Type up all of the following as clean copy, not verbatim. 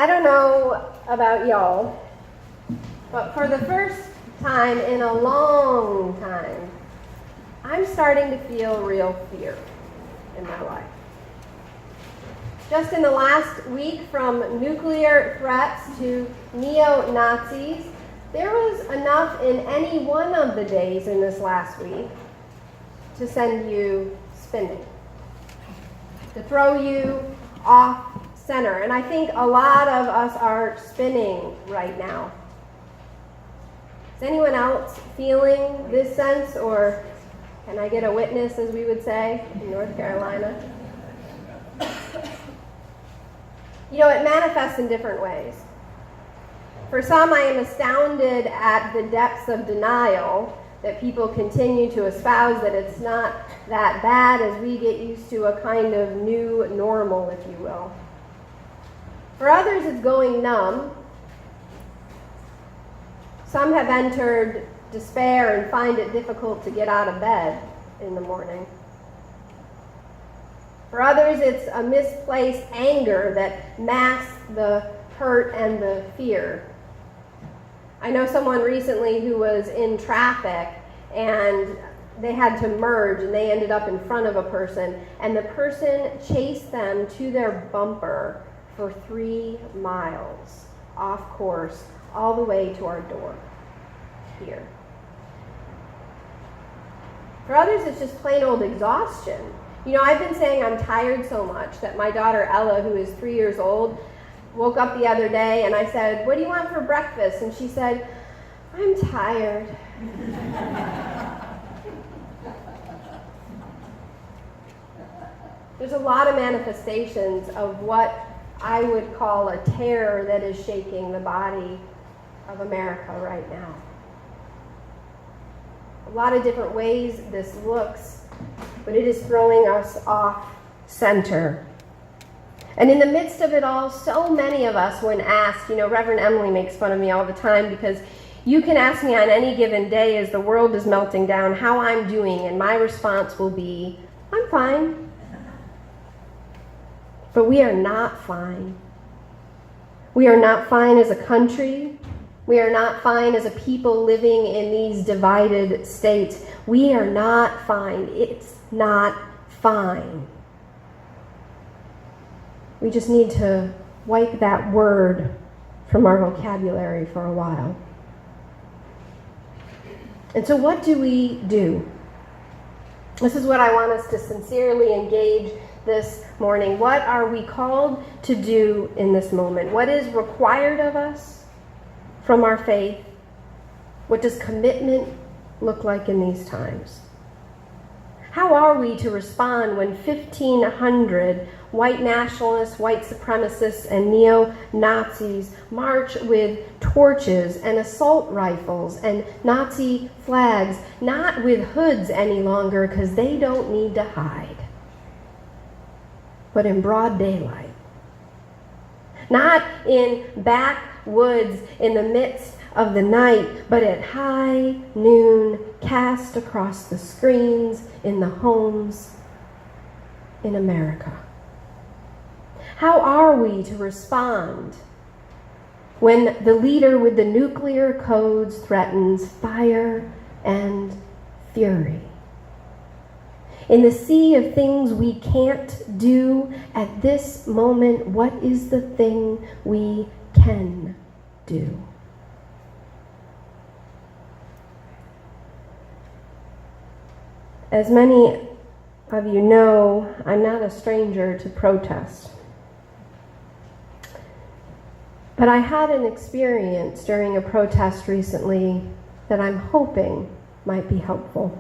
I don't know about y'all, but for the first time in a long time, I'm starting to feel real fear in my life. Just in the last week, from nuclear threats to neo-Nazis, there was enough in any one of the days in this last week to send you spinning, to throw you off center. And I think a lot of us are spinning right now. Is anyone else feeling this sense, or can I get a witness, as we would say in North Carolina? You know, it manifests in different ways. For some, I am astounded at the depths of denial that people continue to espouse, that it's not that bad as we get used to a kind of new normal, if you will. For others, it's going numb. Some have entered despair and find it difficult to get out of bed in the morning. For others, it's a misplaced anger that masks the hurt and the fear. I know someone recently who was in traffic and they had to merge and they ended up in front of a person, and the person chased them to their bumper for 3 miles off course all the way to our door here. For others, it's just plain old exhaustion. You know, I've been saying I'm tired so much that my daughter Ella, who is 3 years old, woke up the other day and I said, "What do you want for breakfast?" And she said, "I'm tired." There's a lot of manifestations of what I would call a terror that is shaking the body of America right now. A lot of different ways this looks, but it is throwing us off center. And in the midst of it all, so many of us, when asked, you know, Reverend Emily makes fun of me all the time because you can ask me on any given day as the world is melting down how I'm doing, and my response will be, "I'm fine." But we are not fine. We are not fine as a country. We are not fine as a people living in these divided states. We are not fine. It's not fine. We just need to wipe that word from our vocabulary for a while. And so what do we do? This is what I want us to sincerely engage this morning. What are we called to do in this moment? What is required of us from our faith? What does commitment look like in these times? How are we to respond when 1,500 white nationalists, white supremacists, and neo-Nazis march with torches and assault rifles and Nazi flags, not with hoods any longer because they don't need to hide, but in broad daylight? Not in backwoods in the midst of the night, but at high noon, cast across the screens in the homes in America. How are we to respond when the leader with the nuclear codes threatens fire and fury? In the sea of things we can't do at this moment, what is the thing we can do? As many of you know, I'm not a stranger to protest. But I had an experience during a protest recently that I'm hoping might be helpful.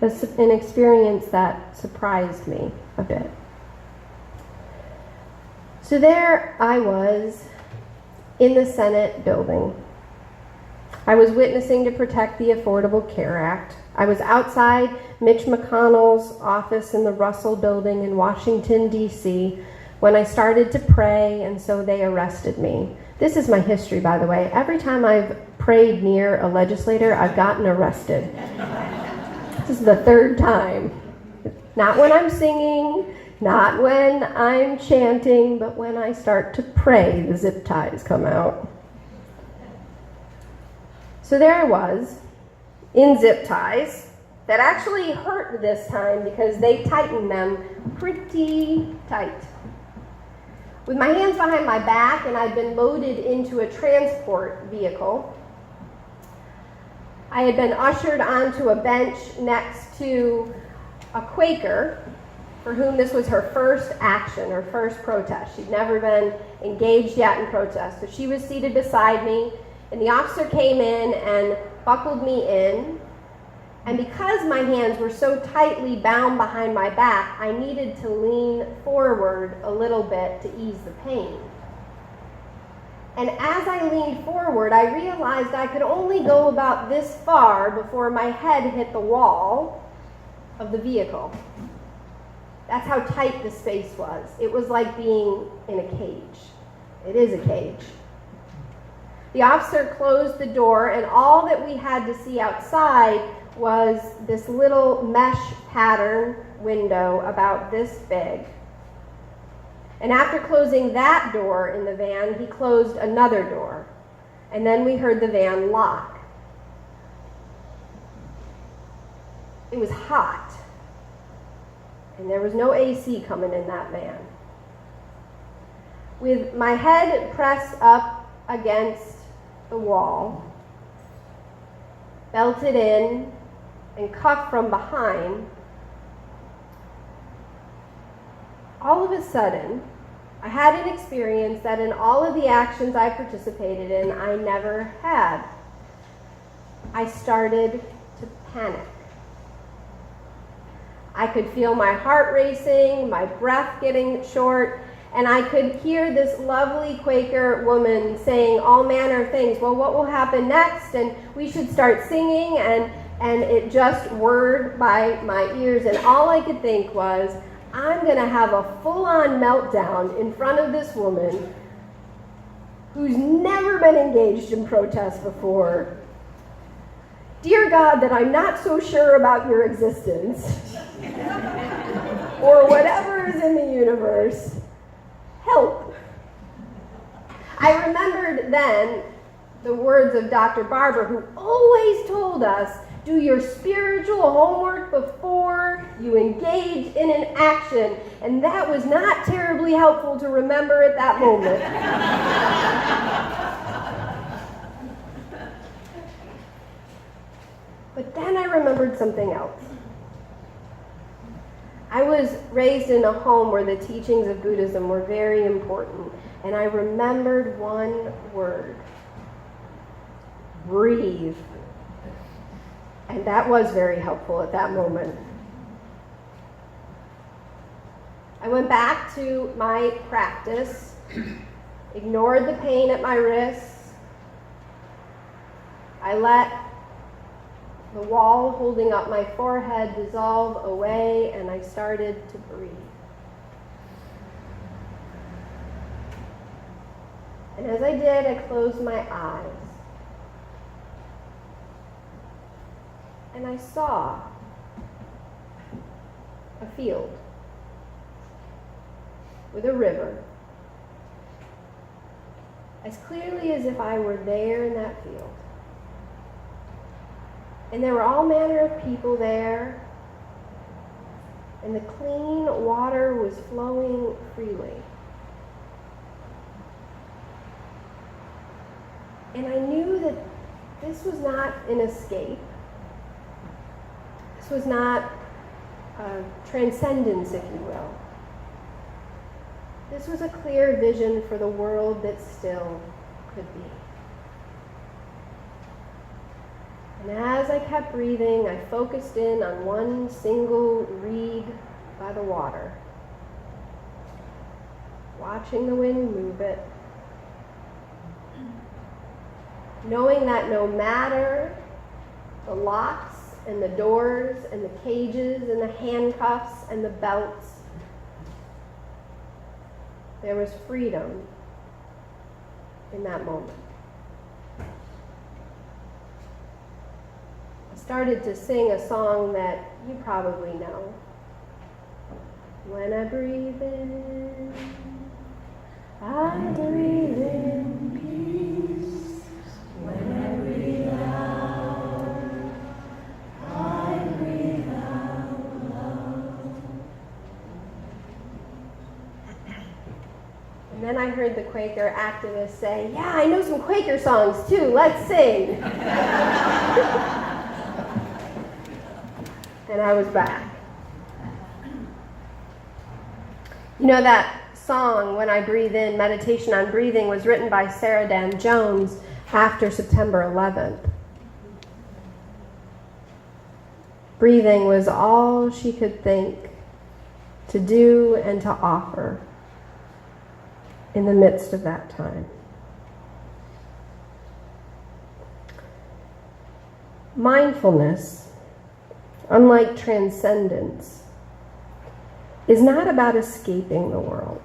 An experience that surprised me a bit. So there I was in the Senate building. I was witnessing to protect the Affordable Care Act. I was outside Mitch McConnell's office in the Russell Building in Washington, D.C., when I started to pray, and so they arrested me. This is my history, by the way. Every time I've prayed near a legislator, I've gotten arrested. This is the third time. Not when I'm singing, Not when I'm chanting, but when I start to pray, the zip ties come out. So there I was, in zip ties, that actually hurt this time because they tightened them pretty tight. With my hands behind my back, and I'd been loaded into a transport vehicle, I had been ushered onto a bench next to a Quaker for whom this was her first action, her first protest. She'd never been engaged yet in protest. So she was seated beside me, and the officer came in and buckled me in. And because my hands were so tightly bound behind my back, I needed to lean forward a little bit to ease the pain. And as I leaned forward, I realized I could only go about this far before my head hit the wall of the vehicle. That's how tight the space was. It was like being in a cage. It is a cage. The officer closed the door, and all that we had to see outside was this little mesh pattern window about this big. And after closing that door in the van, he closed another door. And then we heard the van lock. It was hot. And there was no AC coming in that van. With my head pressed up against the wall, belted in, and cuffed from behind, all of a sudden, I had an experience that in all of the actions I participated in, I never had. I started to panic. I could feel my heart racing, my breath getting short, and I could hear this lovely Quaker woman saying all manner of things. Well, what will happen next? And we should start singing, and it just whirred by my ears, and all I could think was, I'm going to have a full-on meltdown in front of this woman who's never been engaged in protest before. Dear God, that I'm not so sure about your existence, or whatever is in the universe, help. I remembered then the words of Dr. Barber, who always told us, do your spiritual homework before you engage in an action. And that was not terribly helpful to remember at that moment. But then I remembered something else. I was raised in a home where the teachings of Buddhism were very important, and I remembered one word: breathe. And that was very helpful at that moment. I went back to my practice, ignored the pain at my wrists. I let the wall holding up my forehead dissolve away, and I started to breathe. And as I did, I closed my eyes. And I saw a field with a river, as clearly as if I were there in that field. And there were all manner of people there, and the clean water was flowing freely. And I knew that this was not an escape. This was not transcendence, if you will. This was a clear vision for the world that still could be. And as I kept breathing, I focused in on one single reed by the water, watching the wind move it, knowing that no matter the locks and the doors and the cages and the handcuffs and the belts, there was freedom in that moment. I started to sing a song that you probably know. When I breathe in, I breathe in peace. When I breathe out, I breathe out love. And then I heard the Quaker activist say, yeah, I know some Quaker songs too, let's sing. And I was back. You know that song, When I Breathe In, Meditation on Breathing, was written by Sarah Dan Jones after September 11th. Breathing was all she could think to do and to offer in the midst of that time. Mindfulness, unlike transcendence, is not about escaping the world.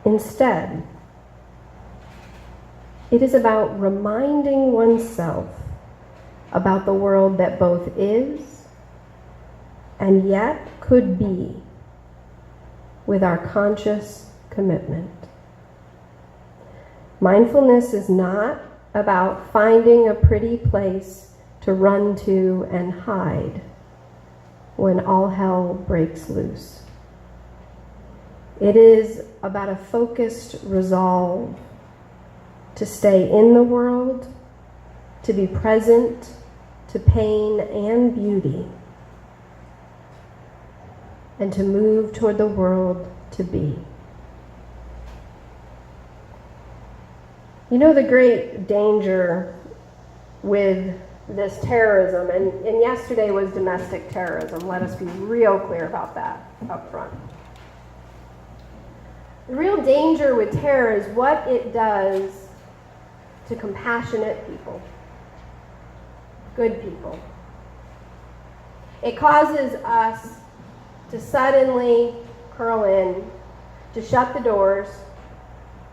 Instead, it is about reminding oneself about the world that both is and yet could be with our conscious commitment. Mindfulness is not about finding a pretty place to run to and hide when all hell breaks loose. It is about a focused resolve to stay in the world, to be present to pain and beauty, and to move toward the world to be. You know the great danger with this terrorism, and yesterday was domestic terrorism. Let us be real clear about that up front. The real danger with terror is what it does to compassionate people, good people. It causes us to suddenly curl in, to shut the doors,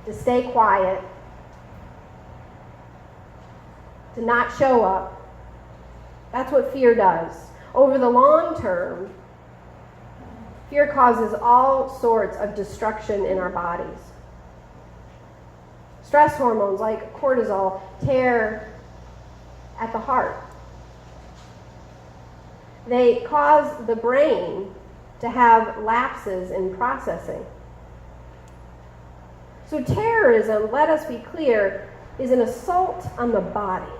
to stay quiet, to not show up. That's what fear does. Over the long term, fear causes all sorts of destruction in our bodies. Stress hormones like cortisol tear at the heart. They cause the brain to have lapses in processing. So terrorism, let us be clear, is an assault on the body.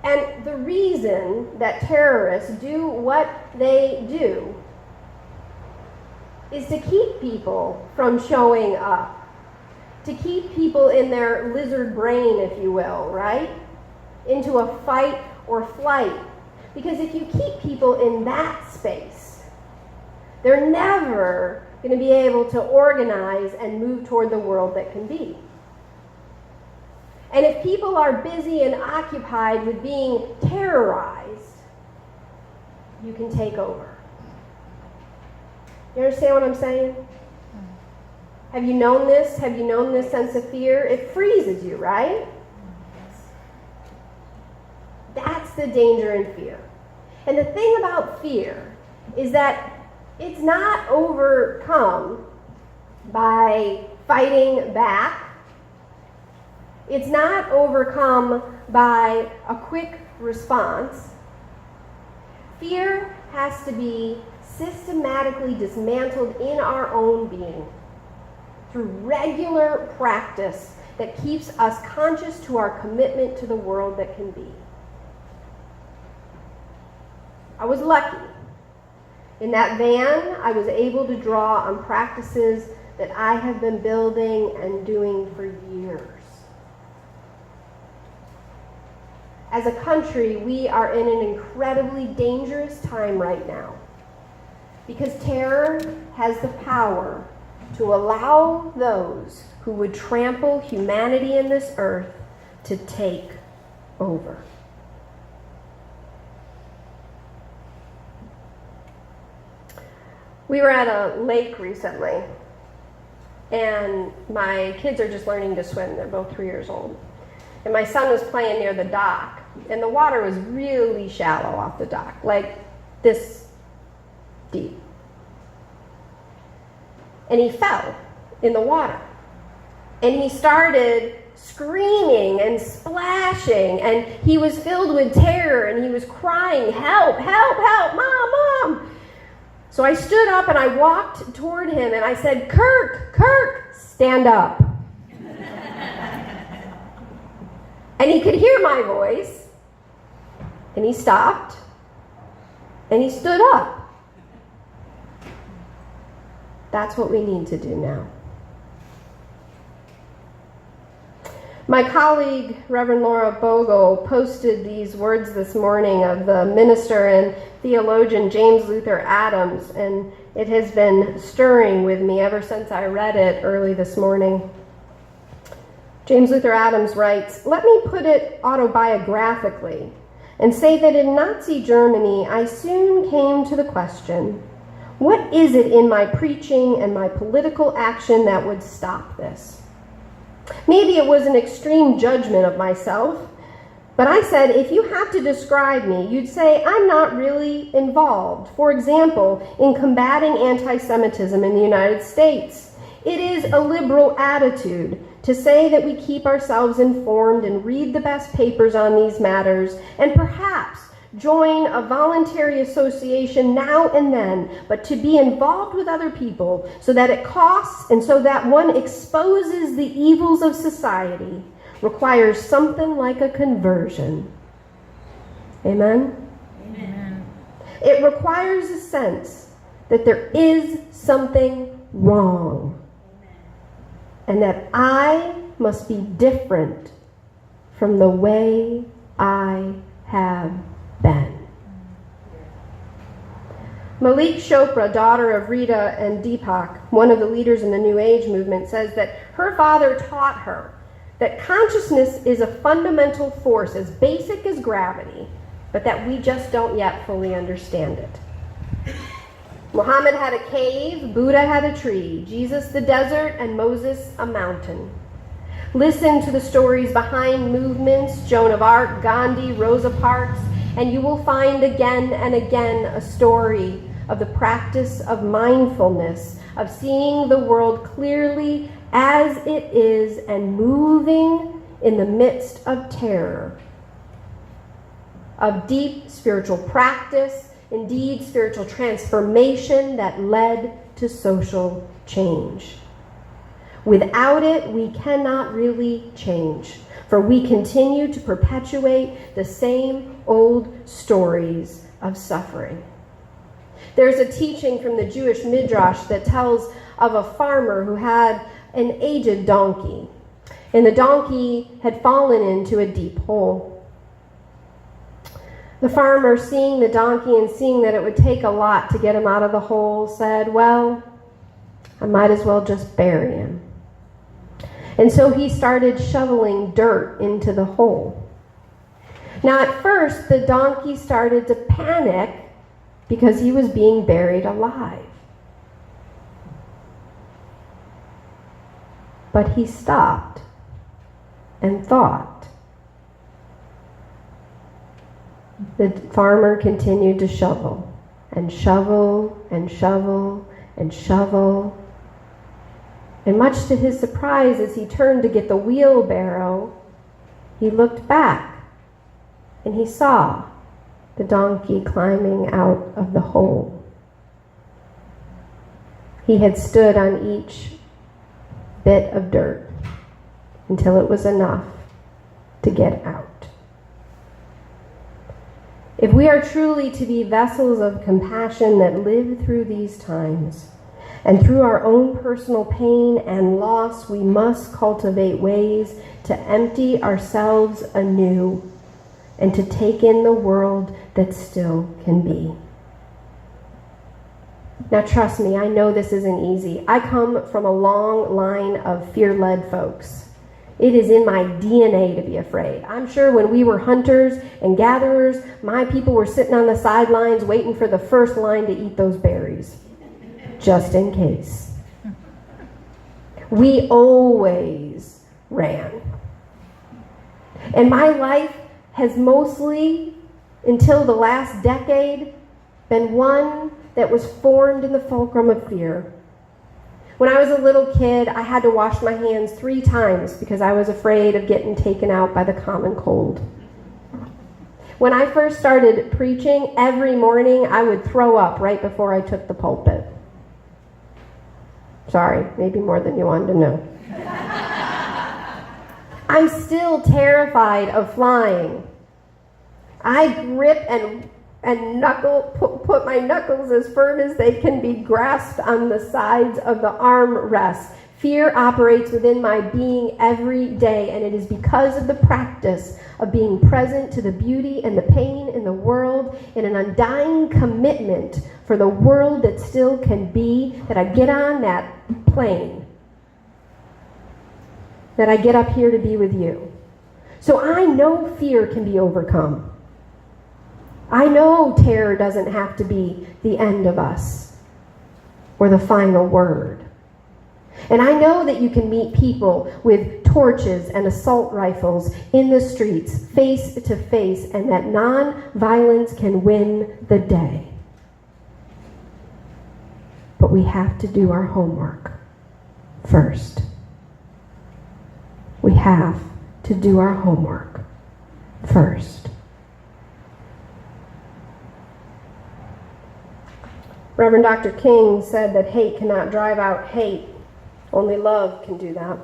And the reason that terrorists do what they do is to keep people from showing up, to keep people in their lizard brain, if you will, right? Into a fight or flight. Because if you keep people in that space, they're never going to be able to organize and move toward the world that can be. And if people are busy and occupied with being terrorized, you can take over. You understand what I'm saying? Have you known this? Have you known this sense of fear? It freezes you, right? That's the danger in fear. And the thing about fear is that it's not overcome by fighting back. It's not overcome by a quick response. Fear has to be systematically dismantled in our own being through regular practice that keeps us conscious to our commitment to the world that can be. I was lucky. In that van, I was able to draw on practices that I have been building and doing for years. As a country, we are in an incredibly dangerous time right now because terror has the power to allow those who would trample humanity in this earth to take over. We were at a lake recently, and my kids are just learning to swim. They're both 3 years old. And my son was playing near the dock, and the water was really shallow off the dock, like this deep. And he fell in the water. And he started screaming and splashing, and he was filled with terror, and he was crying, "Help, help, help, Mom, Mom." So I stood up and I walked toward him and I said, "Kirk, Kirk, stand up." And he could hear my voice, and he stopped, and he stood up. That's what we need to do now. My colleague, Reverend Laura Bogle, posted these words this morning of the minister and theologian James Luther Adams, and it has been stirring with me ever since I read it early this morning. James Luther Adams writes, "Let me put it autobiographically and say that in Nazi Germany, I soon came to the question, what is it in my preaching and my political action that would stop this? Maybe it was an extreme judgment of myself, but I said, if you had to describe me, you'd say I'm not really involved, for example, in combating anti-Semitism in the United States. It is a liberal attitude to say that we keep ourselves informed and read the best papers on these matters, and perhaps join a voluntary association now and then, but to be involved with other people so that it costs and so that one exposes the evils of society requires something like a conversion." Amen? Amen. It requires a sense that there is something wrong and that I must be different from the way I have been. Malik Chopra, daughter of Rita and Deepak, one of the leaders in the New Age movement, says that her father taught her that consciousness is a fundamental force as basic as gravity, but that we just don't yet fully understand it. Muhammad had a cave, Buddha had a tree, Jesus the desert, and Moses a mountain. Listen to the stories behind movements, Joan of Arc, Gandhi, Rosa Parks, and you will find again and again a story of the practice of mindfulness, of seeing the world clearly as it is and moving in the midst of terror, of deep spiritual practice, indeed spiritual transformation that led to social change. Without it, we cannot really change, for we continue to perpetuate the same old stories of suffering. There's a teaching from the Jewish Midrash that tells of a farmer who had an aged donkey, and the donkey had fallen into a deep hole. The farmer, seeing the donkey and seeing that it would take a lot to get him out of the hole, said, "Well, I might as well just bury him." And so he started shoveling dirt into the hole. Now at first, the donkey started to panic because he was being buried alive. But he stopped and thought. The farmer continued to shovel and shovel and shovel and shovel. And much to his surprise, as he turned to get the wheelbarrow, he looked back and he saw the donkey climbing out of the hole. He had stood on each bit of dirt until it was enough to get out. If we are truly to be vessels of compassion that live through these times, and through our own personal pain and loss, we must cultivate ways to empty ourselves anew and to take in the world that still can be. Now trust me, I know this isn't easy. I come from a long line of fear-led folks. It is in my DNA to be afraid. I'm sure when we were hunters and gatherers, my people were sitting on the sidelines waiting for the first line to eat those berries, just in case. We always ran. And my life has mostly, until the last decade, been one that was formed in the fulcrum of fear. When I was a little kid, I had to wash my hands 3 times because I was afraid of getting taken out by the common cold. When I first started preaching, every morning I would throw up right before I took the pulpit. Sorry, maybe more than you wanted to know. I'm still terrified of flying. I grip and put my knuckles as firm as they can be grasped on the sides of the armrests. Fear operates within my being every day, and it is because of the practice of being present to the beauty and the pain in the world in an undying commitment for the world that still can be that I get on that plane, that I get up here to be with you. So I know fear can be overcome. I know terror doesn't have to be the end of us or the final word. And I know that you can meet people with torches and assault rifles in the streets, face to face, and that non-violence can win the day. But we have to do our homework first. We have to do our homework first. Reverend Dr. King said that hate cannot drive out hate. Only love can do that.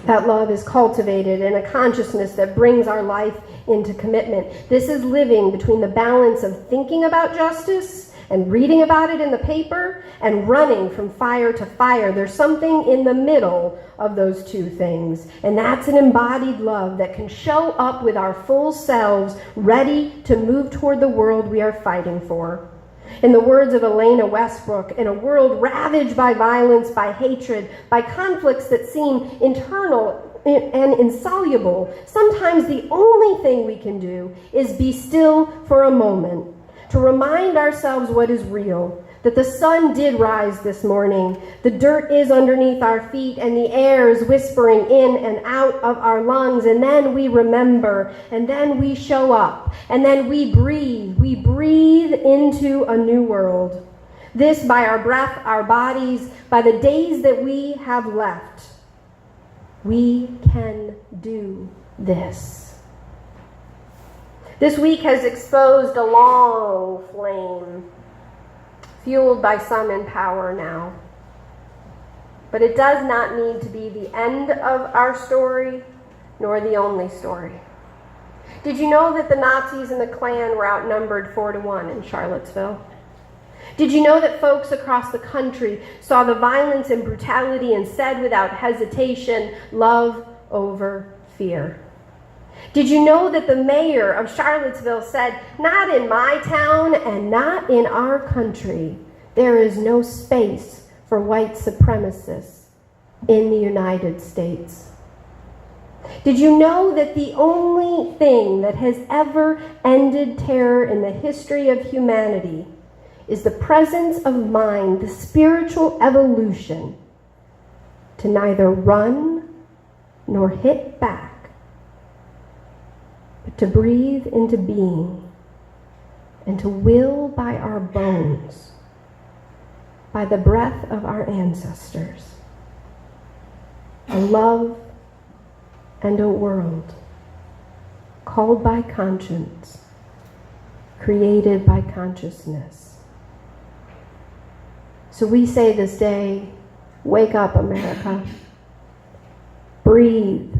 That love is cultivated in a consciousness that brings our life into commitment. This is living between the balance of thinking about justice and reading about it in the paper and running from fire to fire. There's something in the middle of those two things, and that's an embodied love that can show up with our full selves, ready to move toward the world we are fighting for. In the words of Elena Westbrook, in a world ravaged by violence, by hatred, by conflicts that seem internal and insoluble, sometimes the only thing we can do is be still for a moment, to remind ourselves what is real, that the sun did rise this morning, the dirt is underneath our feet, and the air is whispering in and out of our lungs, and then we remember, and then we show up, and then we breathe into a new world. This by our breath, our bodies, by the days that we have left. We can do this. This week has exposed a long flame, fueled by some in power now. But it does not need to be the end of our story, nor the only story. Did you know that the Nazis and the Klan were outnumbered 4-1 in Charlottesville? Did you know that folks across the country saw the violence and brutality and said without hesitation, love over fear? Did you know that the mayor of Charlottesville said, not in my town and not in our country, there is no space for white supremacists in the United States? Did you know that the only thing that has ever ended terror in the history of humanity is the presence of mind, the spiritual evolution to neither run nor hit back, but to breathe into being and to will by our bones, by the breath of our ancestors, a love and a world called by conscience, created by consciousness. So we say this day, wake up, America. Breathe.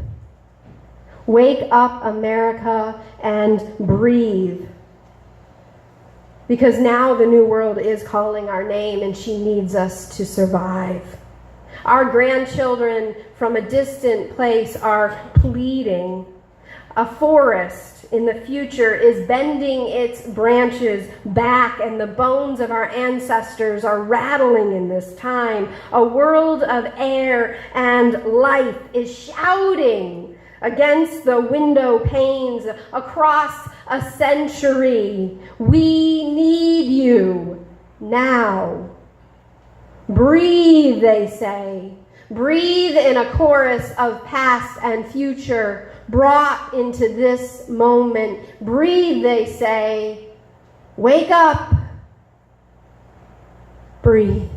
Wake up, America, and breathe. Because now the new world is calling our name and she needs us to survive. Our grandchildren from a distant place are pleading. A forest in the future is bending its branches back, and the bones of our ancestors are rattling in this time. A world of air and life is shouting against the window panes across a century. We need you now. Breathe, they say. Breathe in a chorus of past and future brought into this moment. Breathe, they say. Wake up breathe.